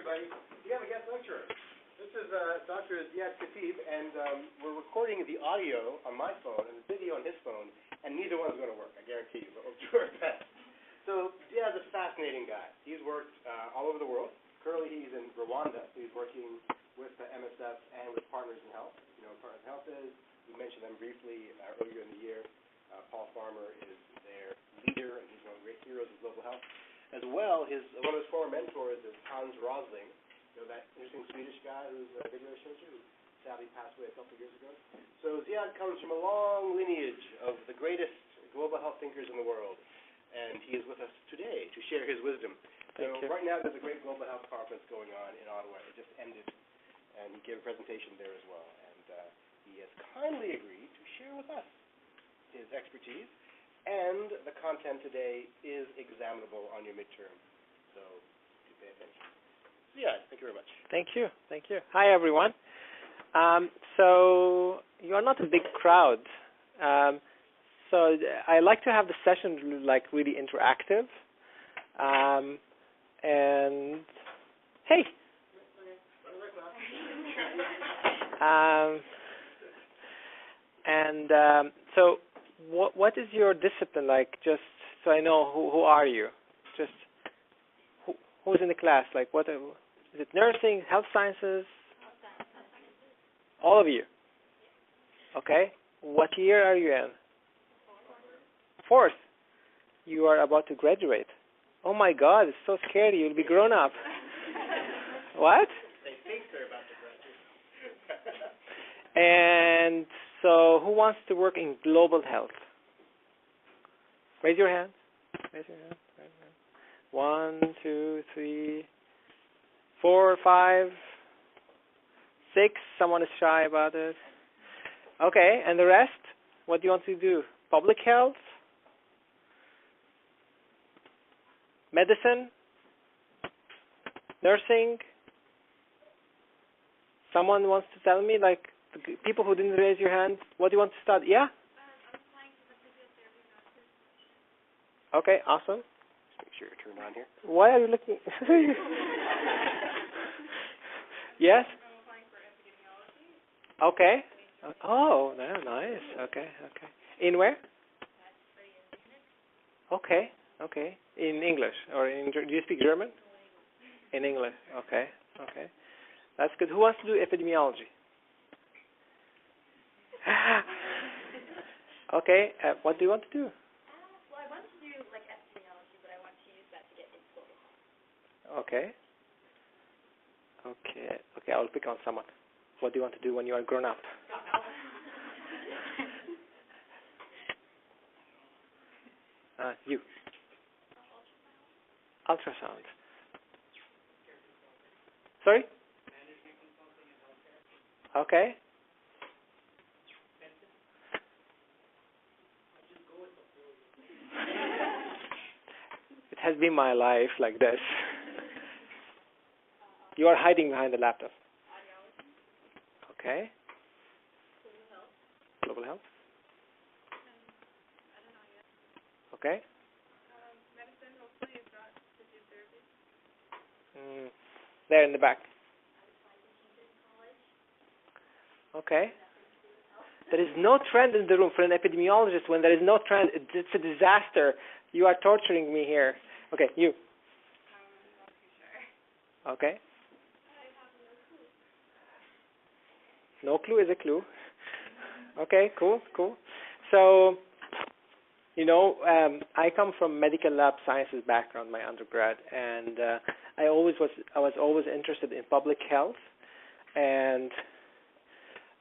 everybody. We have a guest lecturer. This is Dr. Ziad Khatib, and we're recording the audio on my phone and the video on his phone, and neither one's going to work, I guarantee you, but we'll do our best. So Ziad's a fascinating guy. He's worked all over the world. Currently he's in Rwanda, so he's working with the MSF and with Partners in Health. You know what Partners in Health is. We mentioned them briefly earlier in the year. Paul Farmer is their leader, and he's one of the great heroes of global health. As well, one of his former mentors is Hans Rosling, you know, that interesting Swedish guy whose video I showed you, who sadly passed away a couple of years ago. So Ziad comes from a long lineage of the greatest global health thinkers in the world, and he is with us today to share his wisdom. So right now there's a great global health conference going on in Ottawa. It just ended, and he gave a presentation there as well. And he has kindly agreed to share with us his expertise. And the content today is examinable on your midterm, so do pay attention. So yeah, thank you very much. Thank you. Thank you. Hi, everyone. So you are not a big crowd. So I like to have the session like really interactive. And hey. So what is your discipline like? Just so I know who are you? Just who's in the class? Like what? Is it nursing, health sciences? All of you. Okay. What year are you in? Fourth. You are about to graduate. Oh my God! It's so scary. You'll be grown up. What? They think they're about to graduate. And so, who wants to work in global health? Raise your hand. Raise your hand. 1, 2, 3, 4, 5, 6. Someone is shy about it. Okay, and the rest? What do you want to do? Public health? Medicine? Nursing? Someone wants to tell me, like, the people who didn't raise your hand, what do you want to study? Yeah? I'm applying for the physiotherapy master's. Okay, awesome. Just make sure you're turned on here. Why are you looking? Yes? I'm applying for epidemiology. Okay. Oh, nice. Okay. In where? Okay. In English or do you speak German? In English. Okay. That's good. Who wants to do epidemiology? Okay. What do you want to do? Well, I want to do like epidemiology, but I want to use that to get into global health. Okay. I'll pick on someone. What do you want to do when you are grown up? You. Ultrasound. Sorry? Okay. It has been my life like this. You are hiding behind the laptop. Okay. Global health. I don't know yet. Okay. Medicine, hopefully, is not physiotherapy. There in the back. Okay. There is no trend in the room for an epidemiologist. When there is no trend, it's a disaster. You are torturing me here. Okay, you. I'm not too sure. Okay. I have no clue. No clue is a clue. Okay, cool. So, I come from medical lab sciences background, my undergrad, and I was always interested in public health, and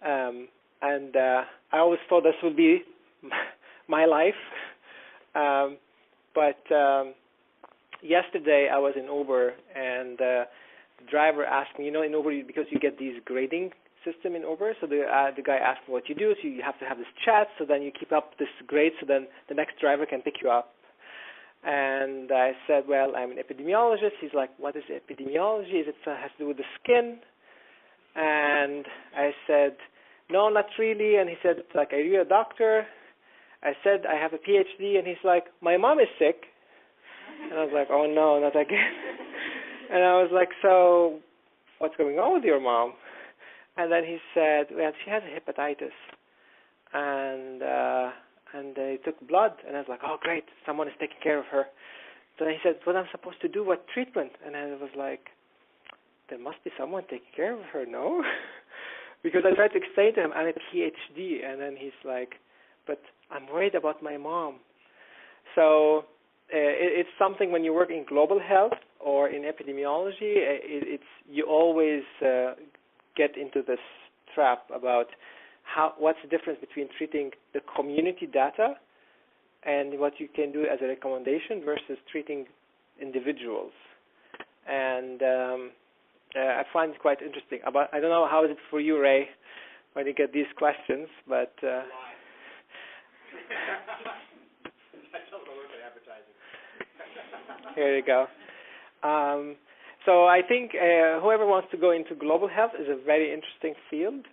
I always thought this would be my life. But yesterday I was in Uber, and the driver asked me, in Uber, because you get these grading system in Uber, so the guy asked me what you do, so you have to have this chat, so then you keep up this grade, so then the next driver can pick you up. And I said, well, I'm an epidemiologist. He's like, what is epidemiology? Has to do with the skin? And I said, no, not really. And he said, like, are you a doctor? I said, I have a PhD. And he's like, my mom is sick. And I was like, oh no, not again. And I was like, so what's going on with your mom? And then he said, well, she has hepatitis. And they took blood. And I was like, oh, great, someone is taking care of her. So he said, what I'm supposed to do, what treatment? And I was like, there must be someone taking care of her, no? Because I tried to explain to him, I'm a PhD. And then he's like, but I'm worried about my mom. So it's something when you work in global health or in epidemiology, you always get into this trap about what's the difference between treating the community data and what you can do as a recommendation versus treating individuals. And I find it quite interesting. I don't know how is it for you, Ray, when you get these questions, but here you go. So I think whoever wants to go into global health is a very interesting field.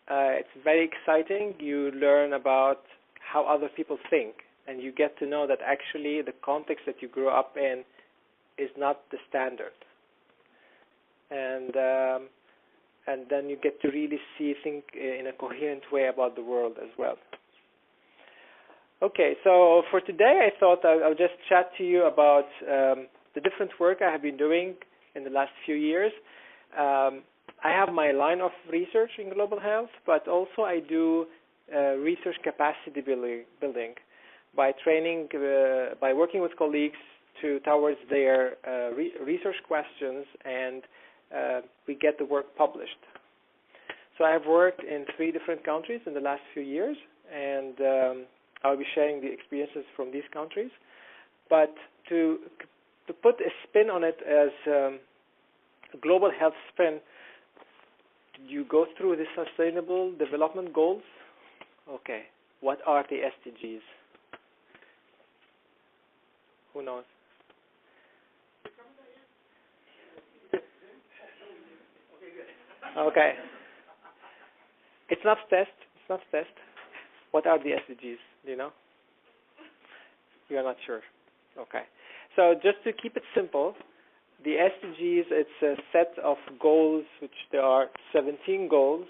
It's very exciting. You learn about how other people think, and you get to know that actually the context that you grew up in is not the standard. And then you get to really think in a coherent way about the world as well. Okay, so for today I thought I'll just chat to you about the different work I have been doing in the last few years. I have my line of research in global health, but also I do research capacity building by training, by working with colleagues towards their research questions, and we get the work published. So I have worked in 3 different countries in the last few years, and I'll be sharing the experiences from these countries. But to put a spin on it as a global health spin, did you go through the Sustainable Development Goals? Okay. What are the SDGs? Who knows? Okay. It's not test. What are the SDGs? Do you know? You are not sure. Okay. So just to keep it simple, the SDGs, it's a set of goals, which there are 17 goals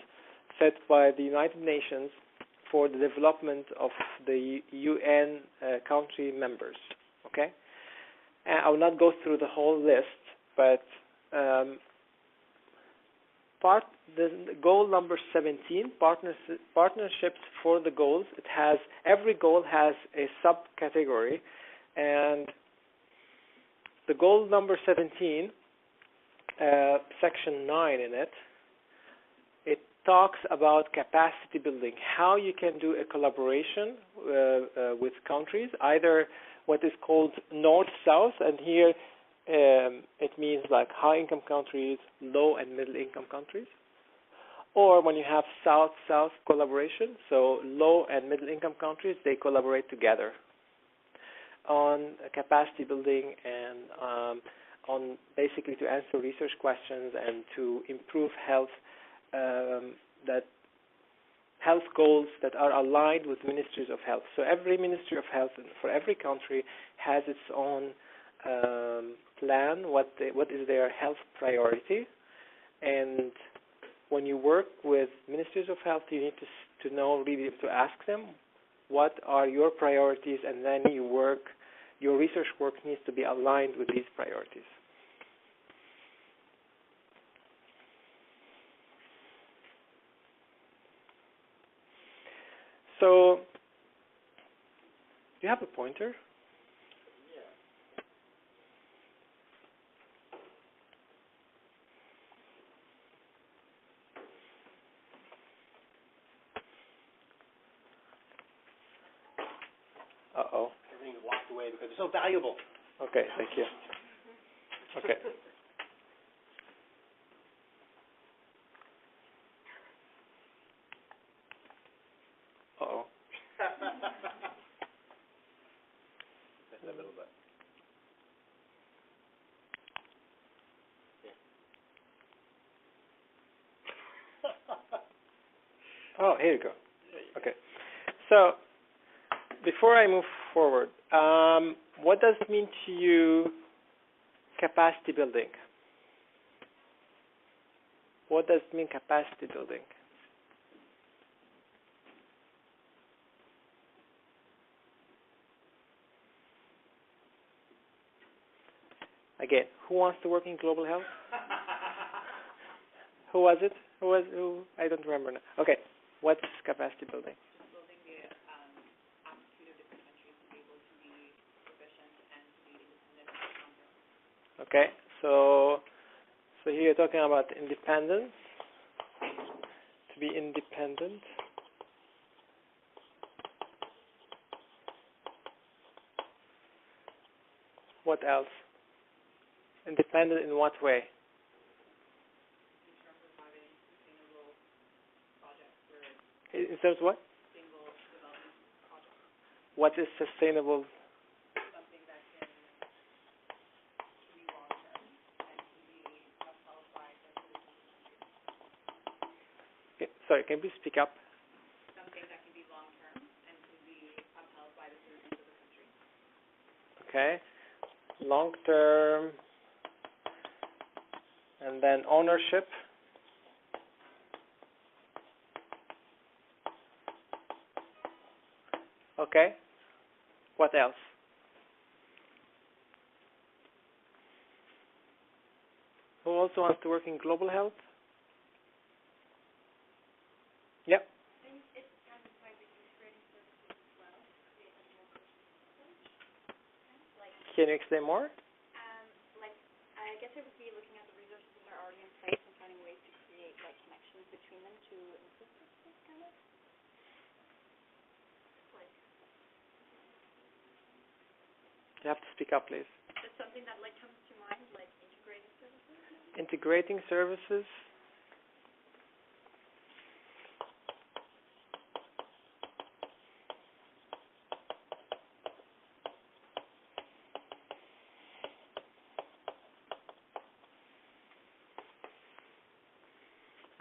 set by the United Nations for the development of the UN country members. Okay? And I will not go through the whole list, but the goal number 17, partnerships for the goals. Every goal has a subcategory, and the goal number 17, section 9 in it, it talks about capacity building, how you can do a collaboration with countries, either what is called north-south, and here it means like high-income countries, low- and middle-income countries, or when you have south-south collaboration, so low- and middle-income countries, they collaborate together on capacity building and on basically to answer research questions and to improve health, that health goals that are aligned with ministries of health. So every ministry of health for every country has its own plan, what is their health priority, and when you work with ministries of health, you need to know, really to ask them, what are your priorities, and then your research work needs to be aligned with these priorities. So, do you have a pointer? Uh-oh. Everything walked away because it's so valuable. Okay, thank you. Okay. Uh-oh. Just a little bit. Oh, here you go. Okay. So, before I move forward, what does it mean to you, capacity building? What does it mean, capacity building? Again, who wants to work in global health? Who was it? Who? I don't remember now. Okay, what's capacity building? Just building the aptitude of different countries to be able to be proficient and to be independent on their own. Okay, so here you're talking about independence, to be independent. What else? Independent in what way? In terms of having sustainable projects where In terms of what? single development projects, What is sustainable? something that can be long-term and can be upheld by the citizens of the country. Okay, sorry, can you please speak up? Something that can be long-term and can be upheld by the citizens of the country. Okay, long-term, and then ownership. Okay, what else? Who also wants to work in global health? Yep. It's kind of like the integrating services as well, create like more like Can you explain more? like I guess it would be looking at the resources that are already in place and finding ways to create like connections between them to improve this kind of like You have to speak up, please. just something that like comes to mind, like integrating services. Integrating services.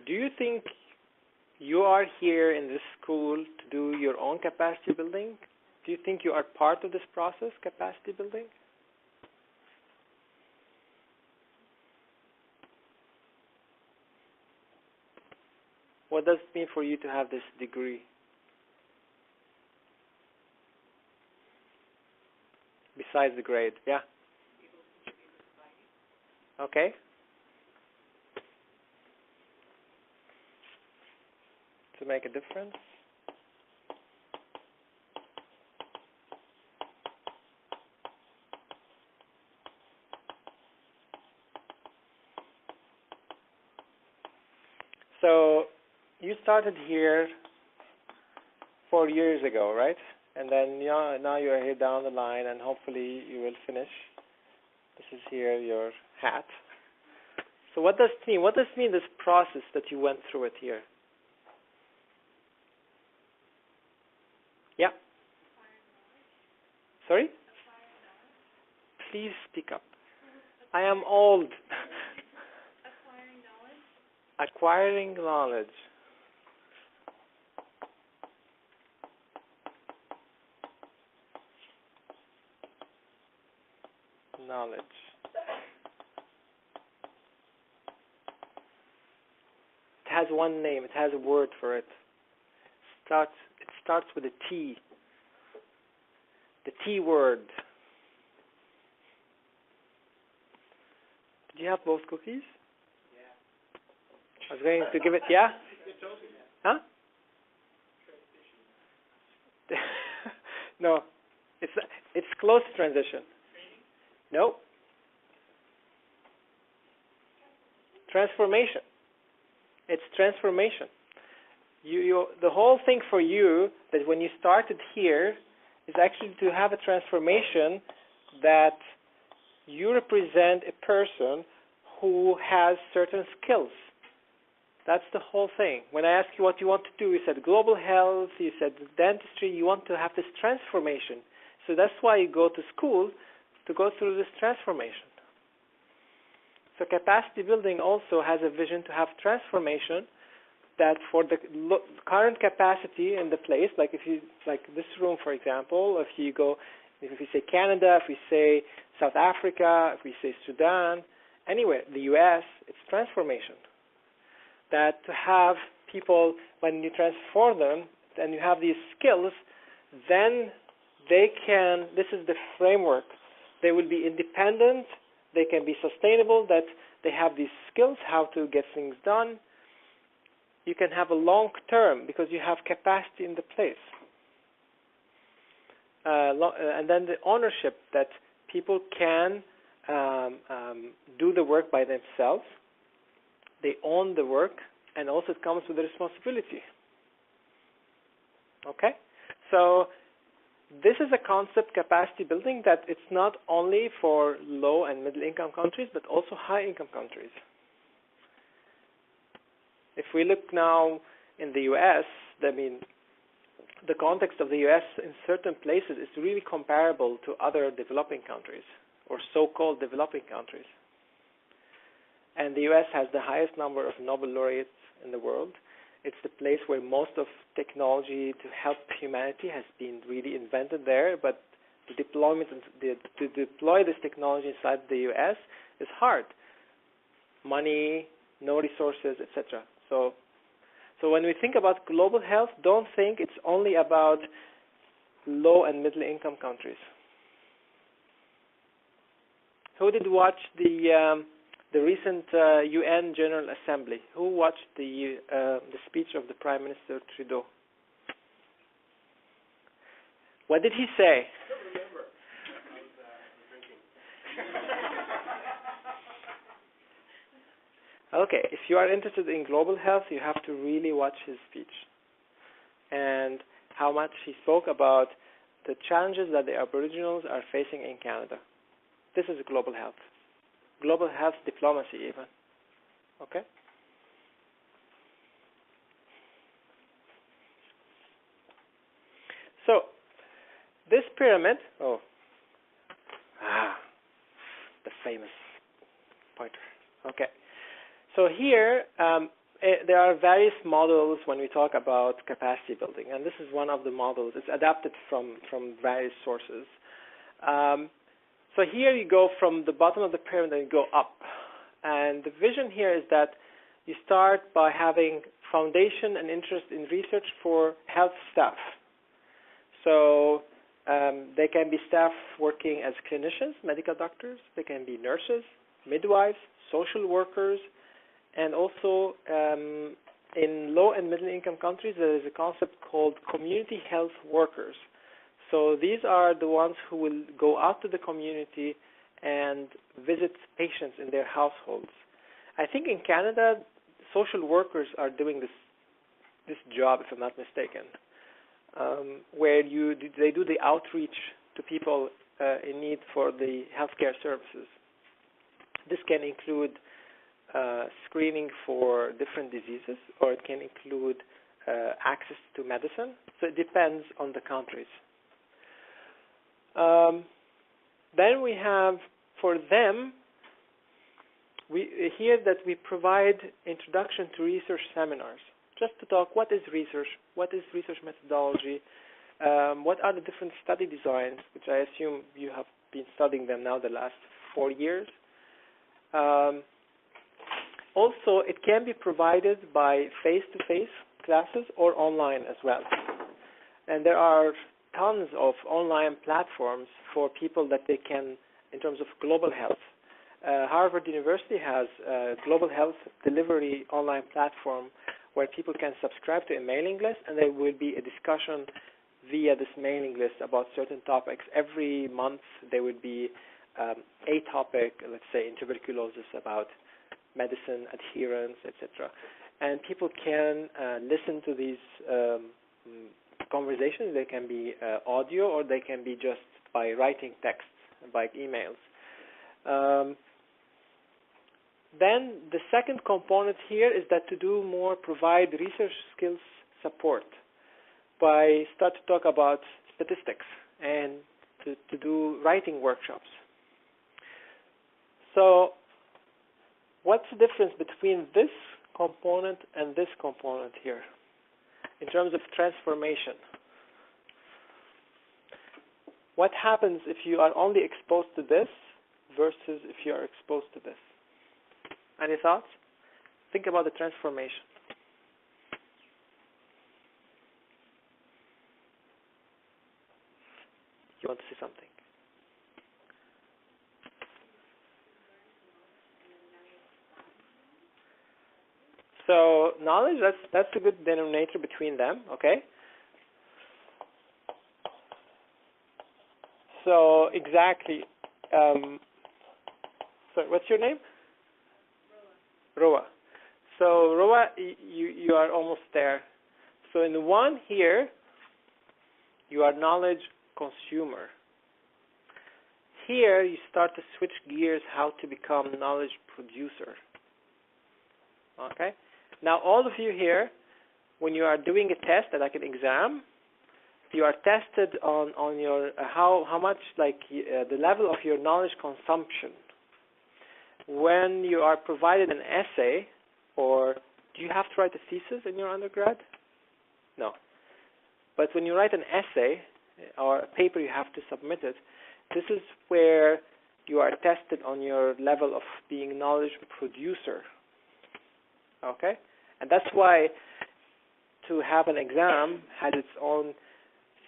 Do you think you are here in this school to do your own capacity building? Do you think you are part of this process, capacity building? What does it mean for you to have this degree? Besides the grade, yeah? Okay. To make a difference. So you started here 4 years ago, right? And then now you are here down the line, and hopefully you will finish. This is here your hat. So what does it mean? What does it mean, this process that you went through it here? Yeah? Sorry? Please speak up. I am old. Acquiring knowledge. Acquiring knowledge. Knowledge. It has one name. It has a word for it. It starts with a T. The T word. Did you have both cookies? I was going to give it, yeah? Huh? No. It's close to transition. No. Transformation. It's transformation. The whole thing for you, that when you started here, is actually to have a transformation that you represent a person who has certain skills. That's the whole thing. When I asked you what you want to do, you said global health, you said dentistry, you want to have this transformation. So that's why you go to school, to go through this transformation. So capacity building also has a vision to have transformation that for the current capacity in the place, like this room, for example, if we say Canada, if we say South Africa, if we say Sudan, anywhere, the US, it's transformation. that to have people, when you transform them and you have these skills, then they can, this is the framework, they will be independent, they can be sustainable, that they have these skills, how to get things done. You can have a long term because you have capacity in the place. And then the ownership, that people can do the work by themselves. They own the work, and also it comes with the responsibility. Okay? So this is a concept, capacity building, that it's not only for low and middle income countries, but also high income countries. If we look now in the U.S., I mean, the context of the U.S. in certain places is really comparable to other developing countries, or so-called developing countries. And the U.S. has the highest number of Nobel laureates in the world. It's the place where most of technology to help humanity has been really invented there, but the deployment, to deploy this technology inside the U.S. is hard. Money, no resources, etc. So when we think about global health, don't think it's only about low and middle income countries. Who did watch the recent UN General Assembly? Who watched the speech of the Prime Minister Trudeau? What did he say? I don't remember. I was drinking. Okay, if you are interested in global health, you have to really watch his speech and how much he spoke about the challenges that the Aboriginals are facing in Canada. This is global health diplomacy even. Okay? So, this pyramid, the famous pointer. Okay. So here, there are various models when we talk about capacity building, and this is one of the models. It's adapted from various sources. So here you go from the bottom of the pyramid and you go up. And the vision here is that you start by having foundation and interest in research for health staff. So they can be staff working as clinicians, medical doctors. They can be nurses, midwives, social workers, and also in low and middle income countries, there is a concept called community health workers. So these are the ones who will go out to the community and visit patients in their households. I think in Canada, social workers are doing this job, if I'm not mistaken, where they do the outreach to people in need for the healthcare services. This can include screening for different diseases, or it can include access to medicine. So it depends on the countries. Then we have, for them, we hear that we provide introduction to research seminars, just to talk what is research methodology, what are the different study designs, which I assume you have been studying them now the last 4 years. Also, it can be provided by face-to-face classes or online as well. And there are tons of online platforms for people that they can, in terms of global health. Harvard University has a global health delivery online platform where people can subscribe to a mailing list, and there will be a discussion via this mailing list about certain topics. Every month there will be a topic, let's say in tuberculosis, about medicine, adherence, etc. And people can listen to these conversations. They can be audio, or they can be just by writing texts, by emails. Then the second component here is that to provide research skills support by start to talk about statistics and to do writing workshops. So what's the difference between this component and this component here in terms of transformation? What happens if you are only exposed to this versus if you are exposed to this? Any thoughts? think about the transformation. You want to say something? So knowledge, that's a good denominator between them, okay? So exactly, sorry, what's your name? Roa. So Roa, you are almost there. So in the one here, you are knowledge consumer. Here, you start to switch gears how to become knowledge producer. Okay? Now, all of you here, when you are doing a test, like an exam, you are tested on your how much, like the level of your knowledge consumption. When you are provided an essay, or do you have to write a thesis in your undergrad? No. But when you write an essay or a paper, you have to submit it. This is where you are tested on your level of being knowledge producer. Okay? And that's why to have an exam has its own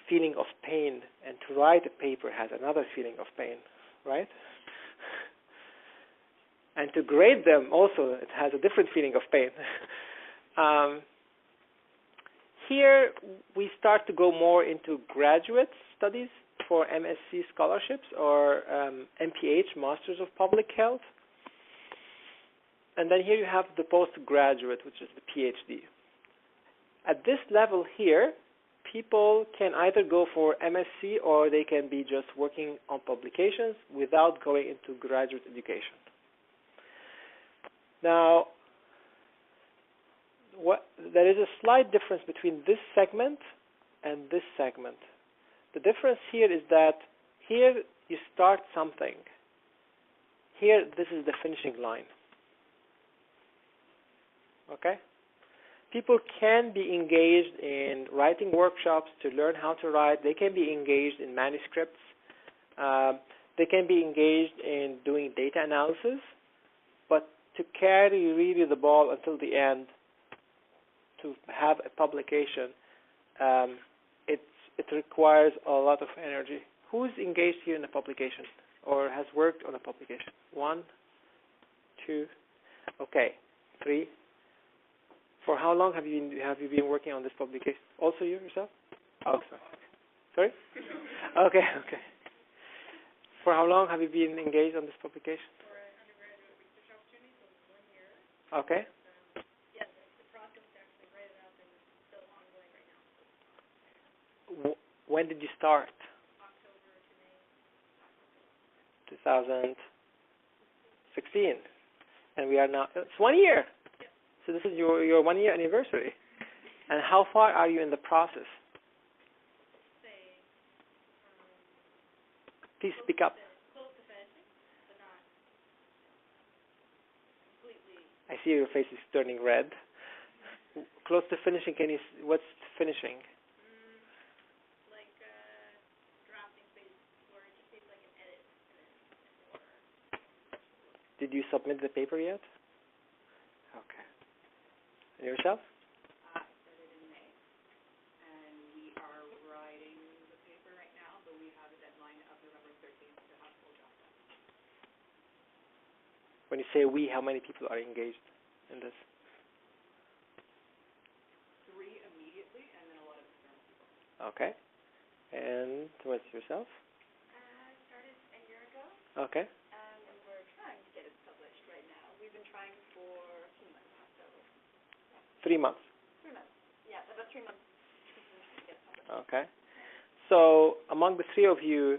feeling of pain, and to write a paper has another feeling of pain, right? And to grade them also, it has a different feeling of pain. Here, we start to go more into graduate studies for MSc scholarships or MPH, Masters of Public Health. And then here you have the postgraduate, which is the PhD. At this level here, people can either go for MSc or they can be just working on publications without going into graduate education. Now, there is a slight difference between this segment and this segment. The difference here is that here you start something. Here, this is the finishing line. Okay? People can be engaged in writing workshops to learn how to write. They can be engaged in manuscripts. They can be engaged in doing data analysis. But to carry really the ball until the end, to have a publication, it requires a lot of energy. Who's engaged here in a publication or has worked on a publication? 1, 2, okay, 3. For how long have you been working on this publication? Also you yourself? Oh, sorry. Okay. For how long have you been engaged on this publication? For an undergraduate research opportunity, so it was 1 year. Okay. Yes, the process to actually write it up and it's still ongoing right now. When did you start? October to May. 2016. And we are now, it's 1 year. So this is your 1 year anniversary. And how far are you in the process? Say, Please speak up. close to finishing, but not completely. I see your face is turning red. Close to finishing, what's finishing? Like drafting phase where it just takes like an edit and then order. Did you submit the paper yet? Okay. And yourself? I started in May, and we are writing the paper right now, but we have a deadline of November 13th to have full draft done. When you say we, how many people are engaged in this? 3 immediately, and then a lot of external people. Okay. And what's yourself? I started a year ago, Okay. and we're trying to get it published right now. We've been trying for a few months, so 3 months. 3 months. Yeah, about 3 months since we tried to get it published. Okay. So among the three of you,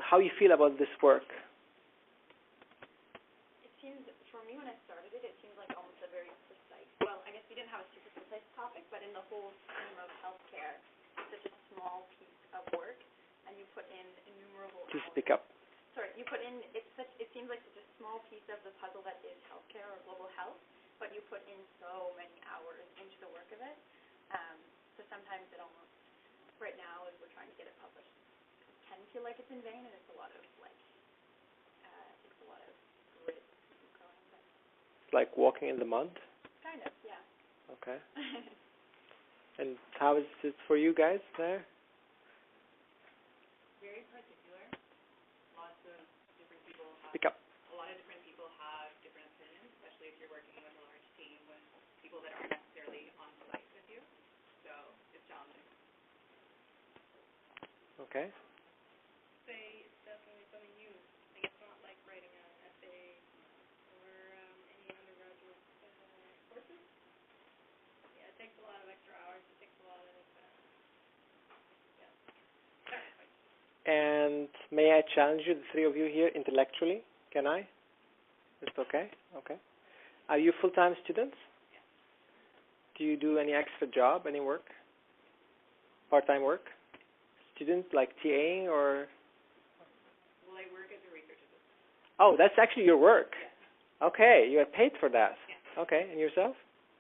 how you feel about this work? It seems, for me when I started it, it seems like almost a very precise, well, I guess we didn't have a super precise topic, but in the whole scheme of healthcare, it's such a small piece of work, and you put in innumerable Please hours. speak up. Sorry, you put in, it seems like such a small piece of the puzzle that is healthcare or global health, but you put in so many hours into the work of it. So sometimes it almost, right now as we're trying to get it published, it can feel like it's in vain, and it's a lot of grit to keep going. But like walking in the mud? Kind of, yeah. Okay. And how is it for you guys there? Very particular. Lots of different people have, Speak up. a lot of different people have different opinions, especially if you're working with a large team with people that aren't necessarily on site with you. So it's challenging. Okay. Say it's definitely something new. Like it's not like writing an essay or any undergraduate courses. Yeah, it takes a lot of extra hours. It takes a lot of And may I challenge you, the three of you here, intellectually? Can I? Is it okay? Okay. Are you full-time students? Yeah. Do you do any extra job, any work? Part-time work? Student, like TAing or? Well, I work as a research assistant. Oh, that's actually your work. Yeah. Okay, you are paid for that. Yeah. Okay, and yourself?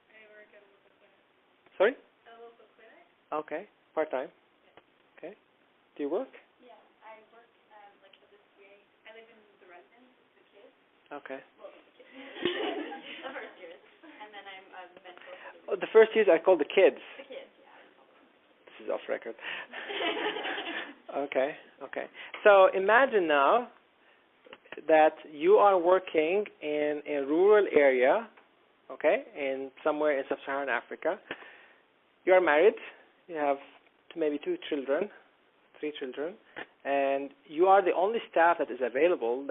I work at a local clinic. Sorry? At a local clinic? Okay, part-time. Okay. Do you work? Yeah, I work like as a TA. I live in the residence with the kids. Okay. Well, with the kids. The first years. And then I'm a mentor for the Oh, the first years I call the kids. The kids, yeah. This is off record. Okay, okay. So imagine now that you are working in a rural area, okay, in somewhere in sub-Saharan Africa. You are married. You have maybe 3 children, and you are the only staff that is available.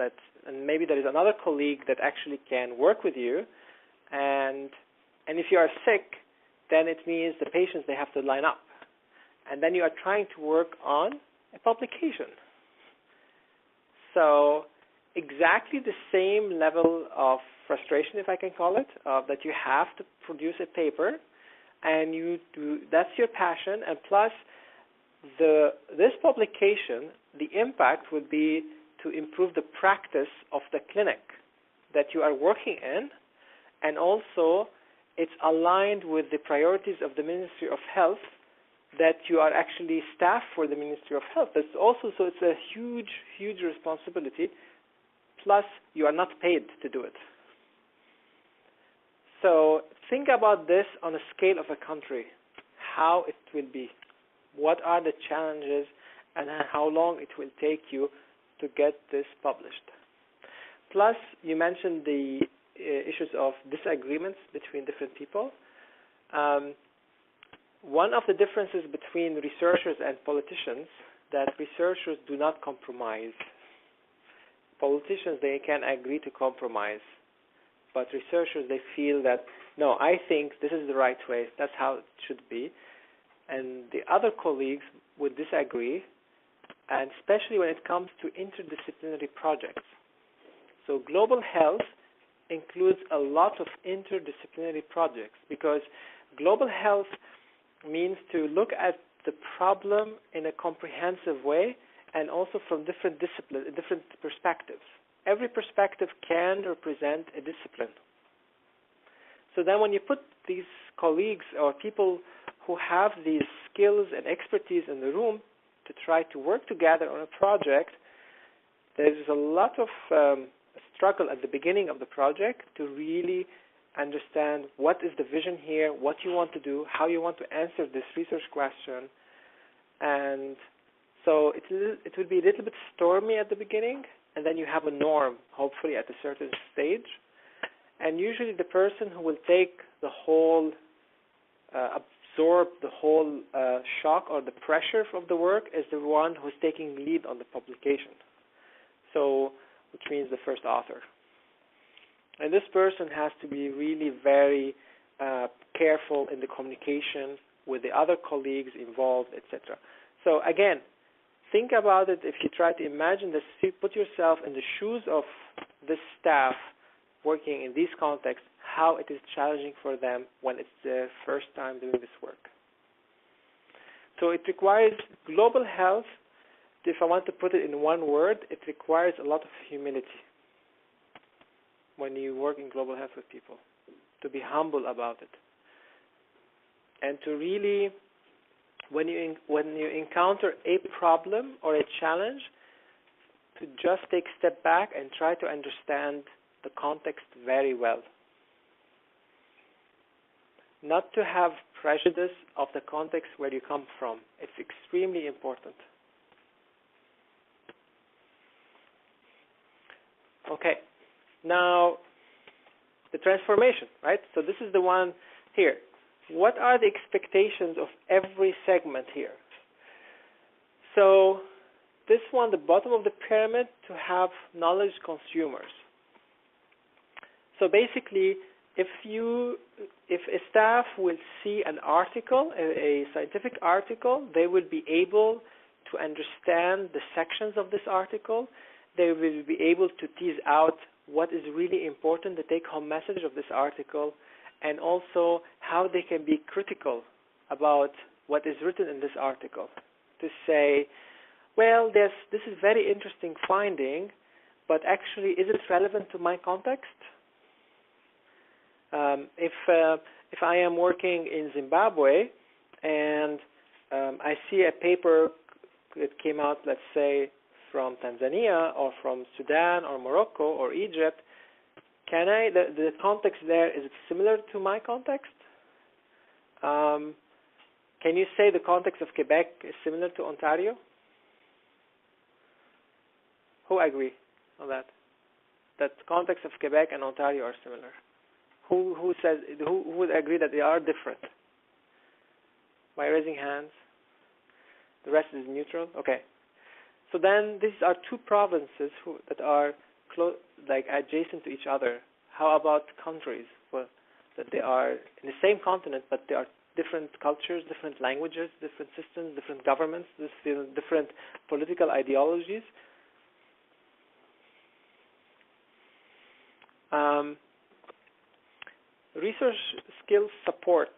And maybe there is another colleague that actually can work with you. And if you are sick, then it means the patients, they have to line up. And then you are trying to work on a publication. So exactly the same level of frustration, if I can call it, that you have to produce a paper, and that's your passion, and plus this publication, the impact would be to improve the practice of the clinic that you are working in, and also it's aligned with the priorities of the Ministry of Health, that you are actually staff for the Ministry of Health. That's also, so it's a huge, huge responsibility, plus you are not paid to do it. So think about this on a scale of a country, how it will be, what are the challenges, and how long it will take you to get this published. Plus, you mentioned the issues of disagreements between different people. One of the differences between researchers and politicians, that researchers do not compromise. Politicians, they can agree to compromise. But researchers, they feel that, no, I think this is the right way, that's how it should be. And the other colleagues would disagree, and especially when it comes to interdisciplinary projects. So global health includes a lot of interdisciplinary projects, because global health means to look at the problem in a comprehensive way, and also from different disciplines, different perspectives. Every perspective can represent a discipline. So then when you put these colleagues or people who have these skills and expertise in the room to try to work together on a project, there's a lot of struggle at the beginning of the project to really understand what is the vision here, what you want to do, how you want to answer this research question. And so it will be a little bit stormy at the beginning, and then you have a norm, hopefully at a certain stage. And usually the person who will take the whole, absorb the whole shock or the pressure of the work is the one who's taking lead on the publication. So, which means the first author. And this person has to be really very careful in the communication with the other colleagues involved, etc. So again, think about it. If you try to imagine this, put yourself in the shoes of this staff working in these contexts, how it is challenging for them when it's their first time doing this work. So it requires global health. If I want to put it in one word, it requires a lot of humility when you work in global health with people, to be humble about it, and to really, when you encounter a problem or a challenge, to just take a step back and try to understand the context very well. not to have prejudice of the context where you come from. It's extremely important. Okay, now the transformation, right? So this is the one here. What are the expectations of every segment here? So this one, the bottom of the pyramid, to have knowledge consumers. So basically, if a staff will see an article, a scientific article, they will be able to understand the sections of this article. They will be able to tease out what is really important, the take-home message of this article, and also how they can be critical about what is written in this article. To say, well, this is very interesting finding, but actually, is it relevant to my context? If I am working in Zimbabwe and I see a paper that came out, let's say, from Tanzania or from Sudan or Morocco or Egypt, the context there, is it similar to my context? Can you say the context of Quebec is similar to Ontario? Who agree on that? That the context of Quebec and Ontario are similar? Who would agree that they are different? By raising hands. The rest is neutral. Okay. So then these are two provinces that are adjacent to each other. How about countries? Well, that they are in the same continent, but they are different cultures, different languages, different systems, different governments, different political ideologies. Research skills support.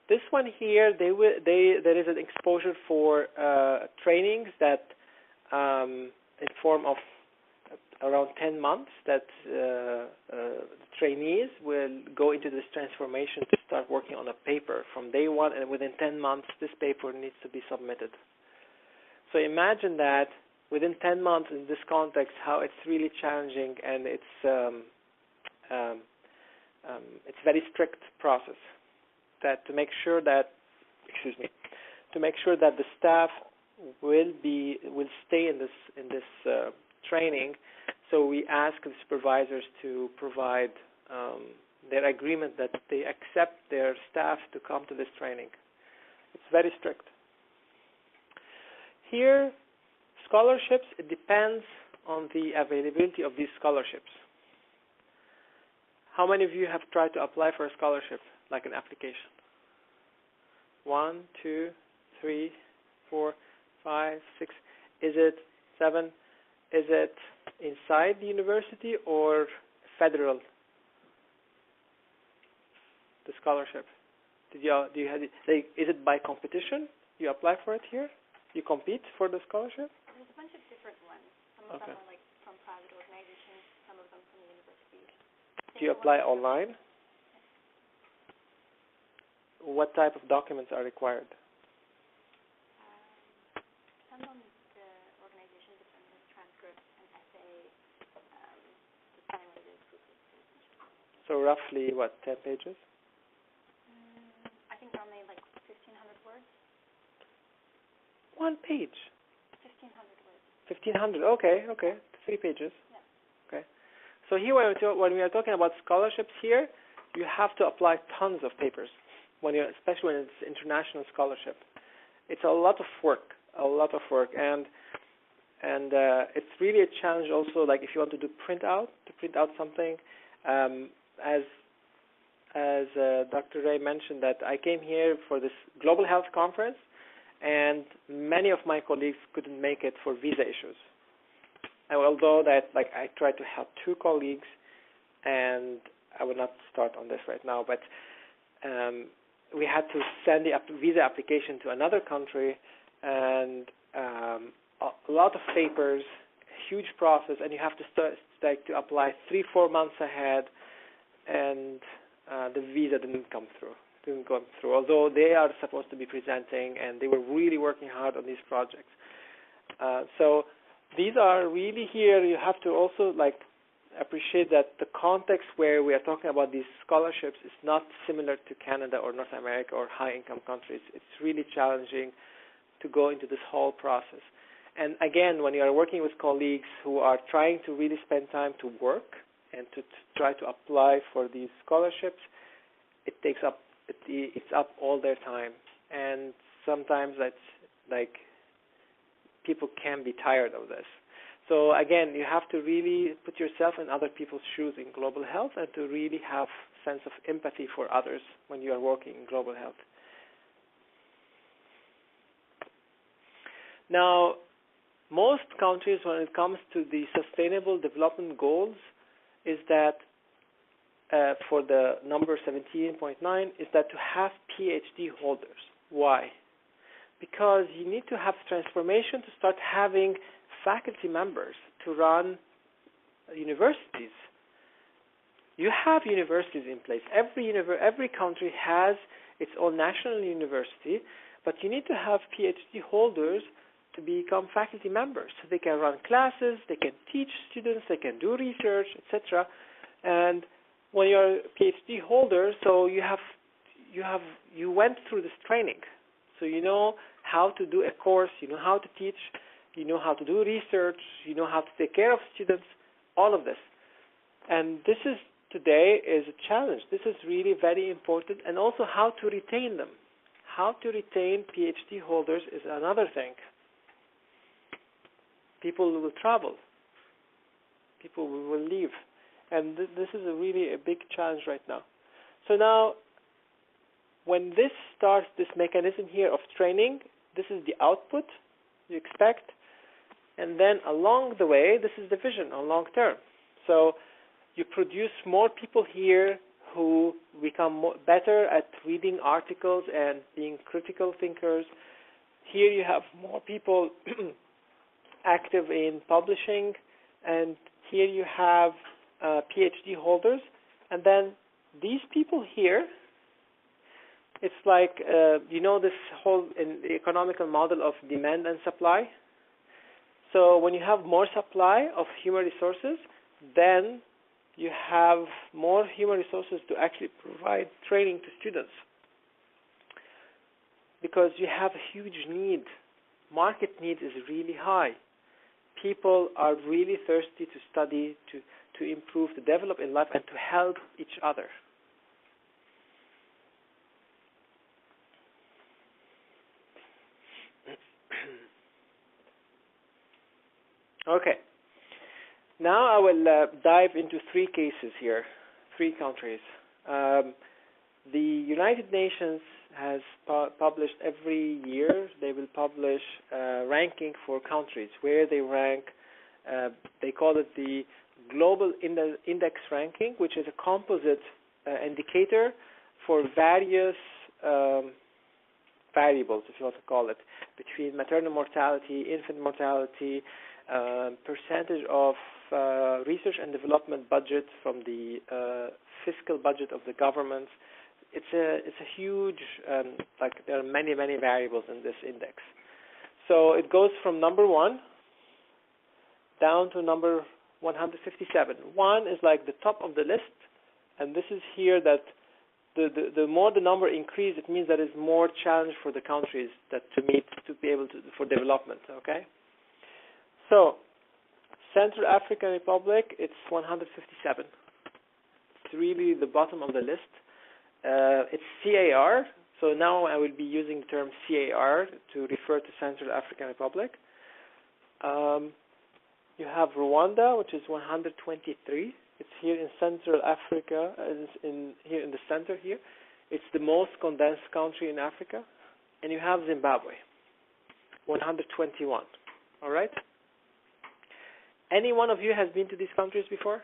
This one here, there is an exposure for trainings that in form of around 10 months that trainees will go into this transformation to start working on a paper from day one, and within 10 months this paper needs to be submitted. So imagine that within 10 months in this context, how it's really challenging, and it's very strict process that to make sure that the staff will stay in this training. So we ask the supervisors to provide their agreement that they accept their staff to come to this training. It's very strict. Here, scholarships, it depends on the availability of these scholarships. How many of you have tried to apply for a scholarship, like an application? 1, 2, 3, 4, 5, 6. Is it 7? Is it inside the university or federal? The scholarship. Do you have it, is it by competition? You apply for it here? You compete for the scholarship? There's a bunch of different ones. Some of them are from private organizations, some of them from the universities. Do you apply online? What type of documents are required? Some of the organizations depend on transcripts and essay, depending on the proof. So roughly, what, 10 pages? I think normally like 1,500 words. 1 page? 1,500 words. 1,500, okay. 3 pages. Yeah. Okay. So here, when we are talking about scholarships here, you have to apply tons of papers, especially when it's international scholarship. It's a lot of work, and it's really a challenge also, like if you want to print out something, as Dr. Ray mentioned, that I came here for this Global Health Conference, and many of my colleagues couldn't make it for visa issues. And although that, I tried to help 2 colleagues, and I will not start on this right now, but we had to send the visa application to another country, and a lot of papers, huge process, and you have to start to apply 3-4 months ahead, and the visa didn't come through. Although they are supposed to be presenting, and they were really working hard on these projects. So these are really here. You have to also appreciate that the context where we are talking about these scholarships is not similar to Canada or North America or high-income countries. It's really challenging to go into this whole process. And again, when you are working with colleagues who are trying to really spend time to work and to try to apply for these scholarships, it's up all their time. And sometimes that's like people can be tired of this. So again, you have to really put yourself in other people's shoes in global health and to really have a sense of empathy for others when you are working in global health. Now, most countries, when it comes to the Sustainable Development Goals, is that for the number 17.9 is that to have PhD holders. Why? Because you need to have transformation to start having faculty members to run universities. You have universities in place. Every country has its own national university, but you need to have PhD holders to become faculty members. So they can run classes, they can teach students, they can do research, etc. And when you're a PhD holder, so you went through this training. So you know how to do a course, you know how to teach, you know how to do research, you know how to take care of students, all of this. And this is today is a challenge. This is really very important, and also how to retain them. How to retain PhD holders is another thing. People will travel. People will leave. And this is really a big challenge right now. So now, when this starts, this mechanism here of training, this is the output you expect. And then along the way, this is the vision on long term. So you produce more people here who become better at reading articles and being critical thinkers. Here you have more people active in publishing, and here you have PhD holders. And then these people here, it's like, this whole economical model of demand and supply. So when you have more supply of human resources, then you have more human resources to actually provide training to students. Because you have a huge need. Market need is really high. People are really thirsty to study, to improve, to develop in life, and to help each other. Okay. Now I will dive into three cases here, three countries. The United Nations has published every year, they will publish ranking for countries, where they rank, they call it the Global Index Ranking, which is a composite indicator for various variables, if you want to call it, between maternal mortality, infant mortality, percentage of research and development budget from the fiscal budget of the governments. It's a huge, there are many variables in this index. So it goes from number 1 down to number 157. 1 is like the top of the list, and this is here that the more the number increases, it means that it's more challenge for the countries that to meet, to be able to, for development, okay? So, Central African Republic, it's 157. It's really the bottom of the list. It's CAR, so now I will be using the term CAR to refer to Central African Republic. You have Rwanda, which is 123. It's here in Central Africa, here in the center here. It's the most condensed country in Africa. And you have Zimbabwe, 121. All right? Any one of you has been to these countries before?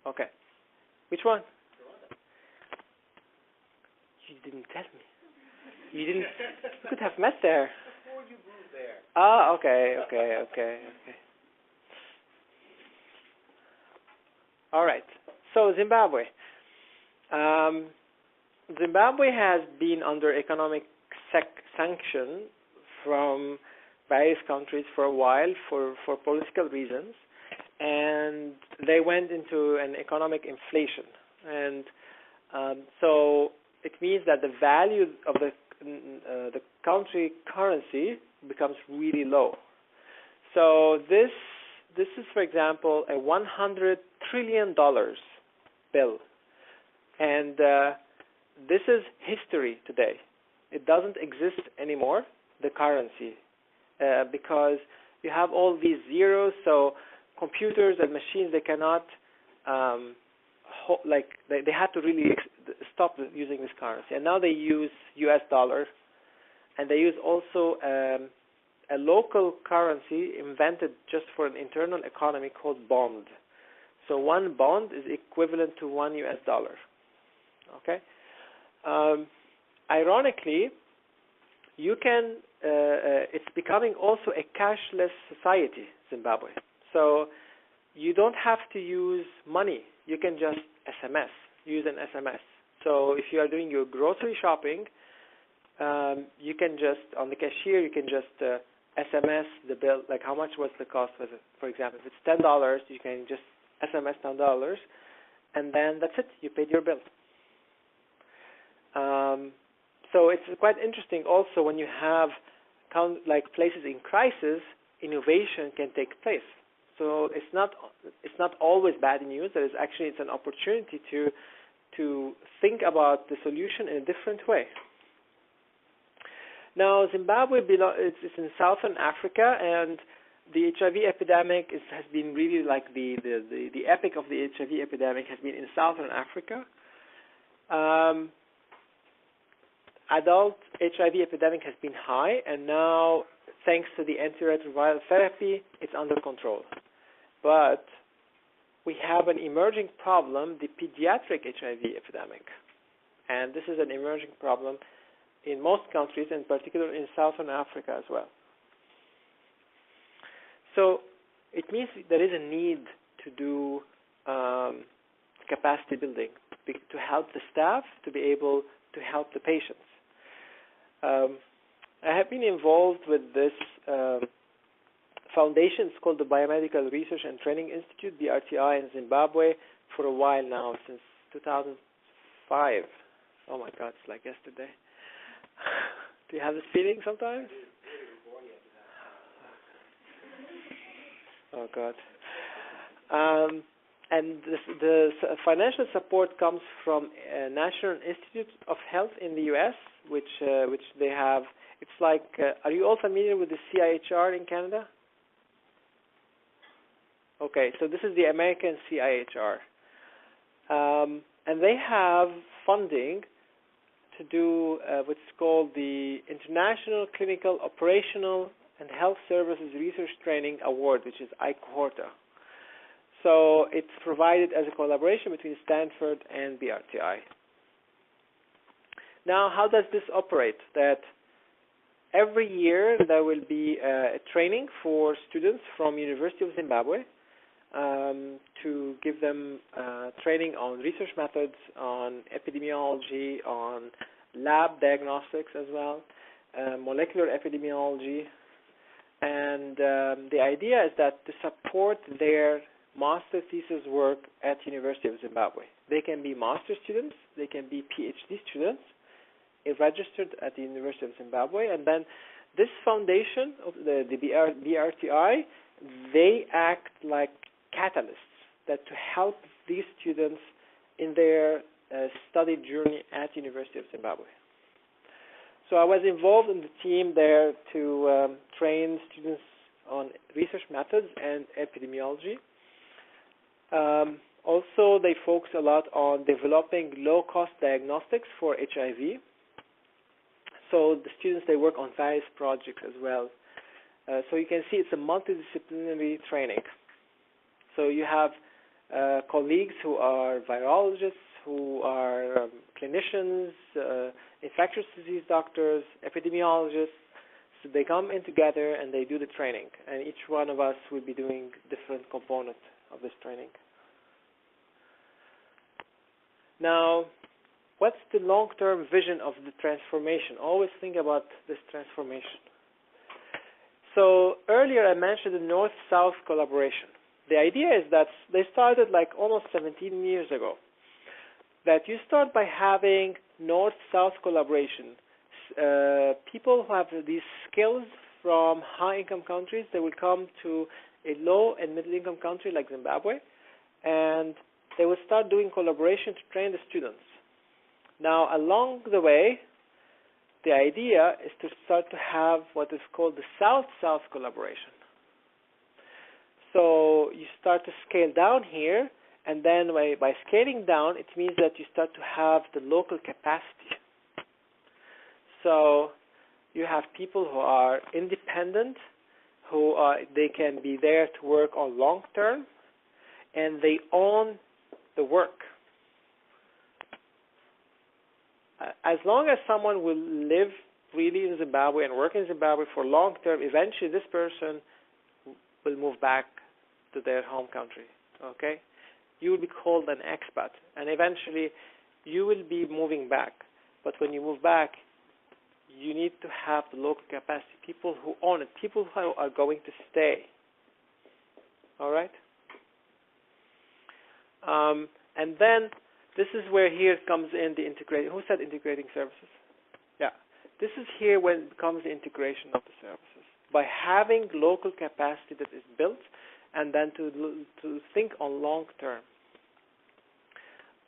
Okay. Which one? Rwanda. You didn't tell me. You didn't. You could have met there. Before you moved there. Ah, okay. All right. So Zimbabwe. Zimbabwe has been under economic sanction from various countries for a while for political reasons, and they went into an economic inflation. And so it means that the value of the country currency becomes really low. So this is, for example, a $100 trillion bill, and this is history today. It doesn't exist anymore, the currency, because you have all these zeros. So computers and machines, they cannot they had to really stop using this currency, and now they use U.S. dollar, and they use also a local currency invented just for an internal economy called bond. So one bond is equivalent to $1 US. Okay. Ironically, you can. It's becoming also a cashless society, Zimbabwe. So you don't have to use money. You can just use an SMS. So if you are doing your grocery shopping, you can just, on the cashier, you can just SMS the bill, like how much was the cost of it. For example, if it's $10, you can just SMS $10, and then that's it. You paid your bill. So it's quite interesting also when you have places in crisis, innovation can take place. So it's not always bad news. It's an opportunity to think about the solution in a different way. Now, Zimbabwe is in southern Africa, and the HIV epidemic has been really the epic of the HIV epidemic has been in southern Africa. Adult HIV epidemic has been high, and now, thanks to the antiretroviral therapy, it's under control. But we have an emerging problem, the pediatric HIV epidemic. And this is an emerging problem in most countries, in particular in southern Africa as well. So it means there is a need to do capacity building to help the staff to be able to help the patients. I have been involved with this foundation. It's called the Biomedical Research and Training Institute, BRTI, in Zimbabwe for a while now, since 2005. Oh my God, it's like yesterday. Do you have this feeling sometimes? Oh God. And the financial support comes from National Institute of Health in the U.S., which they have. It's like, are you all familiar with the CIHR in Canada? Okay, so this is the American CIHR. And they have funding to do what's called the International Clinical Operational and Health Services Research Training Award, which is ICOHORTA. So it's provided as a collaboration between Stanford and BRTI. Now, how does this operate? That every year there will be a training for students from University of Zimbabwe to give them training on research methods, on epidemiology, on lab diagnostics as well, molecular epidemiology. And the idea is that to support their master thesis work at University of Zimbabwe. They can be master students, they can be PhD students, registered at the University of Zimbabwe, and then this foundation of the BRTI, they act like catalysts that to help these students in their study journey at University of Zimbabwe. So I was involved in the team there to train students on research methods and epidemiology. Also, they focus a lot on developing low-cost diagnostics for HIV. So the students, they work on various projects as well. So you can see it's a multidisciplinary training. So you have colleagues who are virologists, who are clinicians, infectious disease doctors, epidemiologists. So they come in together and they do the training. And each one of us will be doing different components of this training. Now, what's the long-term vision of the transformation? Always think about this transformation. So earlier I mentioned the North-South collaboration. The idea is that they started like almost 17 years ago. That you start by having North-South collaboration. People who have these skills from high-income countries, they will come to a low and middle-income country like Zimbabwe, and they will start doing collaboration to train the students. Now, along the way, the idea is to start to have what is called the South-South collaboration. So you start to scale down here, and then by scaling down, it means that you start to have the local capacity. So you have people who are independent, they can be there to work on long term, and they own the work. As long as someone will live freely in Zimbabwe and work in Zimbabwe for long term, eventually this person will move back to their home country. Okay? You will be called an expat, and eventually you will be moving back. But when you move back, you need to have the local capacity, people who own it, people who are going to stay. All right? And then this is where here comes in the integrating. Who said integrating services? Yeah. This is here when it comes the integration of the services. By having local capacity that is built, and then to think on long term.